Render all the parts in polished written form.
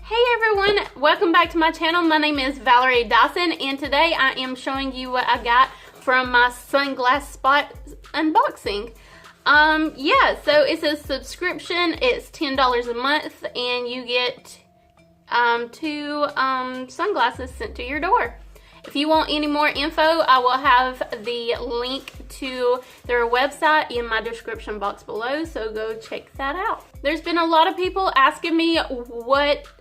Hey everyone, welcome back to my channel. My name is Valerie Dison and today I am showing you what I got from my Sunglass Spot unboxing. So it's a subscription. It's $10 a month and you get two sunglasses sent to your door. If you want any more info, I will have the link to their website in my description box below, so go check that out. There's been a lot of people asking me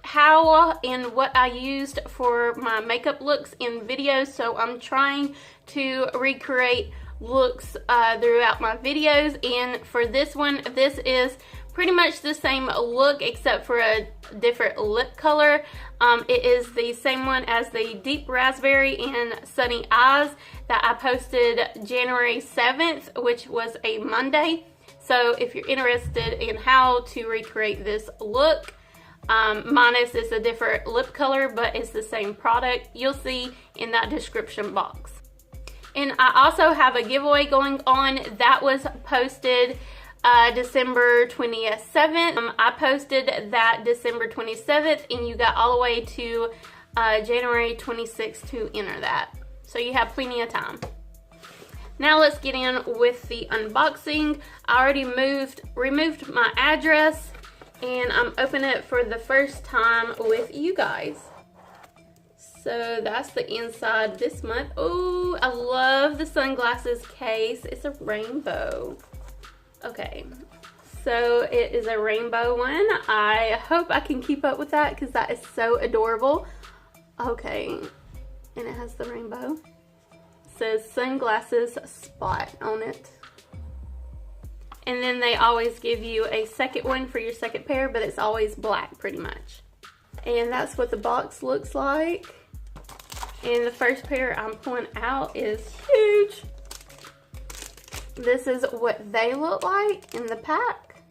how and what I used for my makeup looks in videos, so I'm trying to recreate looks throughout my videos. And for this one, this is pretty much the same look except for a different lip color. It is the same one as the Deep Raspberry and Sunny Eyes that I posted January 7th, which was a Monday. So if you're interested in how to recreate this look, minus is a different lip color, but it's the same product, you'll see in that description box. And I also have a giveaway going on that was posted December 27th. I posted that December 27th and you got all the way to January 26th to enter that. So you have plenty of time. Now let's get in with the unboxing. I already removed my address and I'm opening it for the first time with you guys. So that's the inside this month. Oh, I love the sunglasses case. It's a rainbow. Okay, so it is a rainbow one. I hope I can keep up with that because that is so adorable. Okay, and it has the rainbow. It says Sunglasses Spot on it. And then they always give you a second one for your second pair, but it's always black pretty much. And that's what the box looks like. And the first pair I'm pulling out is huge. This is what they look like in the pack.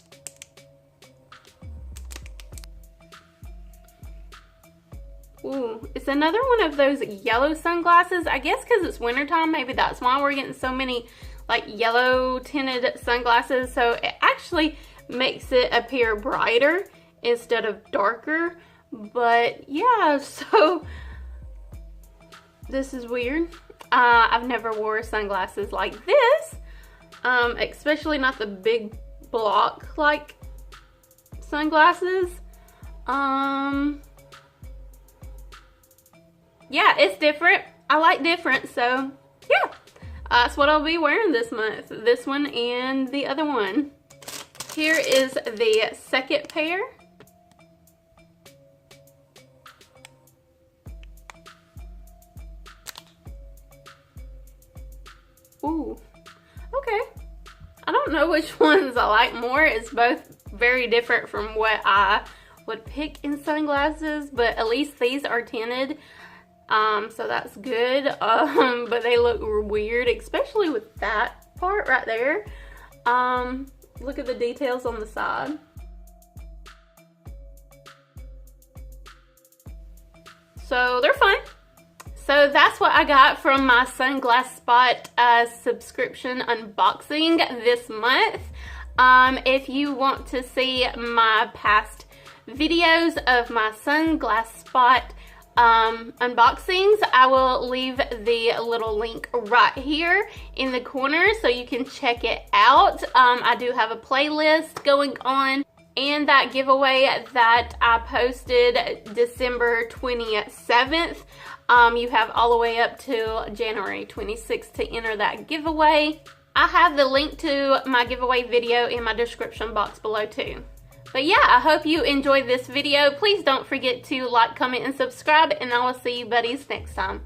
Ooh, it's another one of those yellow sunglasses. I guess because it's wintertime, maybe that's why we're getting so many like yellow tinted sunglasses. So it actually makes it appear brighter instead of darker. But yeah, so this is weird. I've never wore sunglasses like this. Especially not the big block like sunglasses. Yeah, it's different. I like different, so yeah. That's what I'll be wearing this month. This one and the other one. Here is the second pair. Ooh. Okay, I don't know which ones I like more. It's both very different from what I would pick in sunglasses, but at least these are tinted, so that's good. But they look weird, especially with that part right there. Look at the details on the side. So they're fun. So that's what I got from my Sunglass Spot subscription unboxing this month. If you want to see my past videos of my Sunglass Spot unboxings, I will leave the little link right here in the corner so you can check it out. I do have a playlist going on. And that giveaway that I posted December 27th, you have all the way up to January 26th to enter that giveaway. I have the link to my giveaway video in my description box below too. But yeah, I hope you enjoyed this video. Please don't forget to like, comment, and subscribe, and I will see you buddies next time.